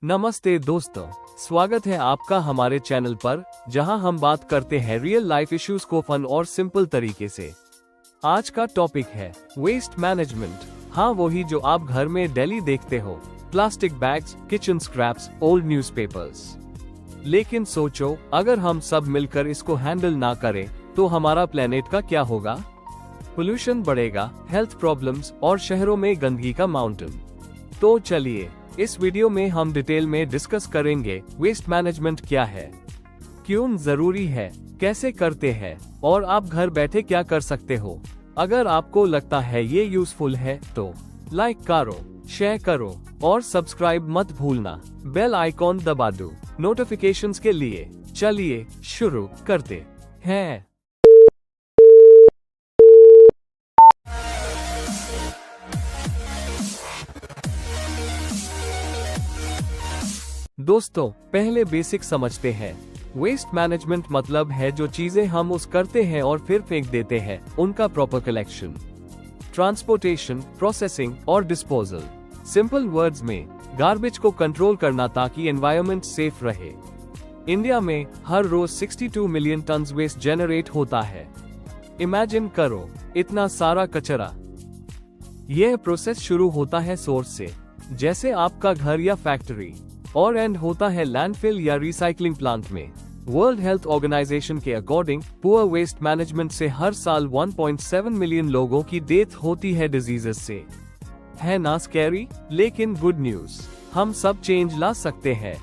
नमस्ते दोस्तों, स्वागत है आपका हमारे चैनल पर, जहां हम बात करते हैं रियल लाइफ इश्यूज को फन और सिंपल तरीके से। आज का टॉपिक है वेस्ट मैनेजमेंट। हाँ, वही जो आप घर में डेली देखते हो, plastic bags, kitchen scraps, old newspapers. लेकिन सोचो, अगर हम सब मिलकर इसको हैंडल ना करें तो हमारा प्लेनेट का क्या होगा? पोल्यूशन बढ़ेगा, हेल्थ प्रॉब्लम्स और शहरों में गंदगी का माउंटेन। तो चलिए, इस वीडियो में हम डिटेल में डिस्कस करेंगे वेस्ट मैनेजमेंट क्या है, क्यों जरूरी है, कैसे करते हैं और आप घर बैठे क्या कर सकते हो। अगर आपको लगता है ये यूजफुल है तो लाइक करो, शेयर करो और सब्सक्राइब मत भूलना। बेल आइकॉन दबा दो नोटिफिकेशंस के लिए। चलिए शुरू करते हैं। दोस्तों, पहले बेसिक समझते हैं। वेस्ट मैनेजमेंट मतलब है जो चीजें हम उस करते हैं और फिर फेंक देते हैं, उनका प्रॉपर कलेक्शन, ट्रांसपोर्टेशन, प्रोसेसिंग और डिस्पोजल। सिंपल वर्ड्स में, गार्बेज को कंट्रोल करना ताकि एनवायरनमेंट सेफ रहे। इंडिया में हर रोज 62 मिलियन टन वेस्ट जनरेट होता है। इमेजिन करो, इतना सारा कचरा। यह प्रोसेस शुरू होता है सोर्स से, जैसे आपका घर या फैक्ट्री, और एंड होता है लैंडफिल या रिसाइकलिंग प्लांट में। वर्ल्ड हेल्थ ऑर्गेनाइजेशन के अकॉर्डिंग पुअर वेस्ट मैनेजमेंट से हर साल 1.7 मिलियन लोगों की डेथ होती है डिजीजेस से। है ना स्कैरी? लेकिन गुड न्यूज, हम सब चेंज ला सकते हैं।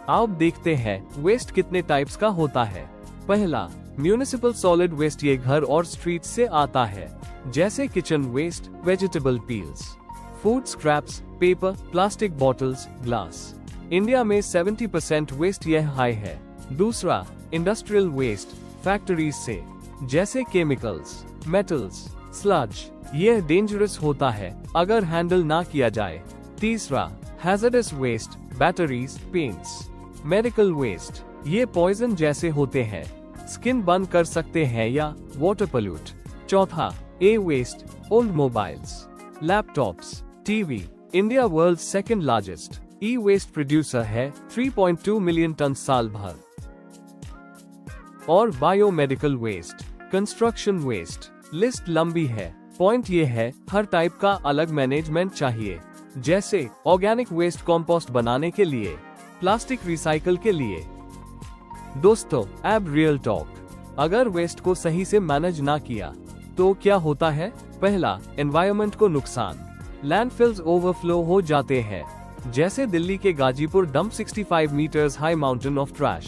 आओ देखते हैं वेस्ट कितने टाइप्स का होता है। पहला, म्यूनिसिपल सॉलिड वेस्ट। ये घर और स्ट्रीट से आता है, जैसे kitchen waste, vegetable peels, food scraps, paper, plastic bottles, glass. India में 70% वेस्ट यह हाई है। दूसरा, इंडस्ट्रियल वेस्ट, फैक्ट्रीज से, जैसे केमिकल्स, मेटल्स, स्लज। यह डेंजरस होता है अगर हैंडल ना किया जाए। तीसरा, hazardous waste, batteries, paints, medical waste. ये पॉइजन जैसे होते हैं, स्किन बर्न कर सकते हैं या वाटर पोल्यूट। चौथा, E waste, old mobiles, laptops, TV. India world second largest E waste producer है, 3.2 मिलियन टन साल भर। और biomedical waste, construction waste. List लंबी है। पॉइंट ये है, हर टाइप का अलग मैनेजमेंट चाहिए, जैसे ऑर्गेनिक वेस्ट कंपोस्ट बनाने के लिए, प्लास्टिक रिसाइकल के लिए। दोस्तों, अब रियल टॉक। अगर वेस्ट को सही से मैनेज ना किया तो क्या होता है? पहला, एनवायरनमेंट को नुकसान। लैंडफिल्स ओवरफ्लो हो जाते हैं, जैसे दिल्ली के Ghazipur dump 65 metres high mountain of trash.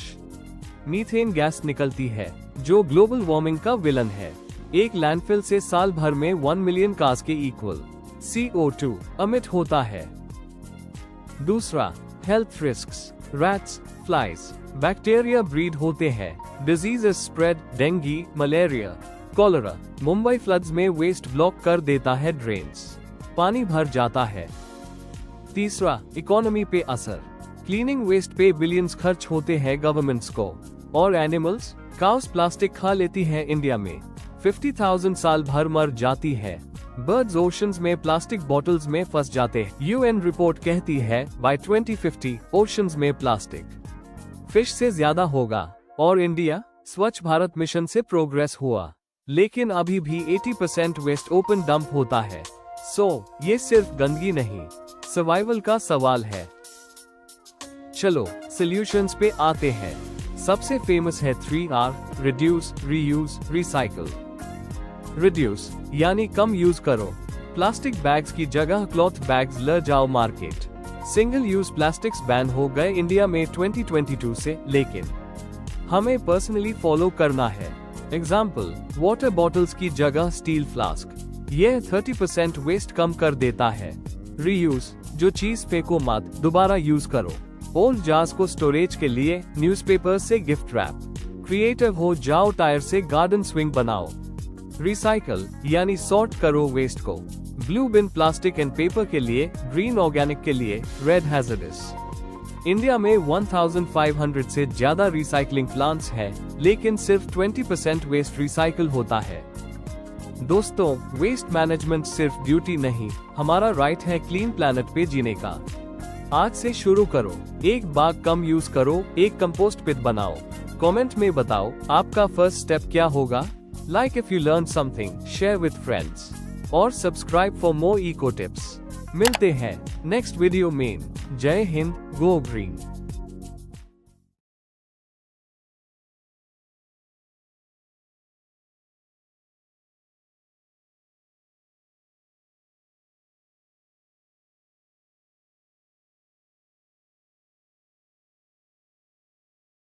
Methane gas निकलती है, जो ग्लोबल वार्मिंग का विलन है। एक लैंडफिल से साल भर में 1 मिलियन कार्स के इक्वल CO2 अमिट होता है। दूसरा, health risks. Rats, flies, bacteria breed होते हैं, diseases spread, dengue, malaria, cholera. Mumbai floods में वेस्ट ब्लॉक कर देता है ड्रेन्स, पानी भर जाता है। तीसरा, इकोनॉमी पे असर। क्लीनिंग वेस्ट पे बिलियंस खर्च होते हैं गवर्नमेंट्स को। और एनिमल्स, काउस प्लास्टिक खा लेती हैं इंडिया में, 50,000 साल भर मर जाती है। बर्ड्स ओशंस में प्लास्टिक बॉटल्स में फंस जाते हैं। UN रिपोर्ट कहती है बाय 2050 ओशंस में प्लास्टिक फिश से ज्यादा होगा। और इंडिया स्वच्छ भारत मिशन से प्रोग्रेस हुआ, लेकिन अभी भी 80% वेस्ट ओपन डंप होता है। ये सिर्फ गंदगी नहीं, सर्वाइवल का सवाल है। चलो सॉल्यूशंस पे आते हैं। सबसे फेमस है 3R, reduce, reuse, recycle. Reduce यानी कम यूज करो। प्लास्टिक बैग्स की जगह क्लॉथ बैग्स ले जाओ market. Single use plastics ban हो गए इंडिया में 2022 से, लेकिन हमें पर्सनली फॉलो करना है। एग्जाम्पल, वाटर बॉटल्स की जगह स्टील फ्लास्क। यह 30% वेस्ट कम कर देता है। रीयूज, जो चीज फेंको मत, दोबारा यूज करो। ओल्ड जार्स को स्टोरेज के लिए, न्यूज़पेपर से गिफ्ट रैप। क्रिएटिव हो जाओ, टायर से गार्डन स्विंग बनाओ। रिसाइकल यानी सॉर्ट करो वेस्ट को। Blue bin plastic and paper के लिए, ग्रीन ऑर्गेनिक के लिए, रेड हैजर्डस। इंडिया में 1500 से ज्यादा रिसाइकलिंग प्लांट्स हैं, लेकिन सिर्फ 20% वेस्ट रिसाइकल होता है। दोस्तों, वेस्ट मैनेजमेंट सिर्फ ड्यूटी नहीं, हमारा राइट है क्लीन प्लैनेट पे जीने का। आज से शुरू करो, एक बाग कम यूज करो, एक कंपोस्ट पिट बनाओ। कमेंट में बताओ आपका फर्स्ट स्टेप क्या होगा। Like if you learn something, share with friends और subscribe for more eco tips. मिलते हैं नेक्स्ट वीडियो में। जय हिंद, गो ग्रीन।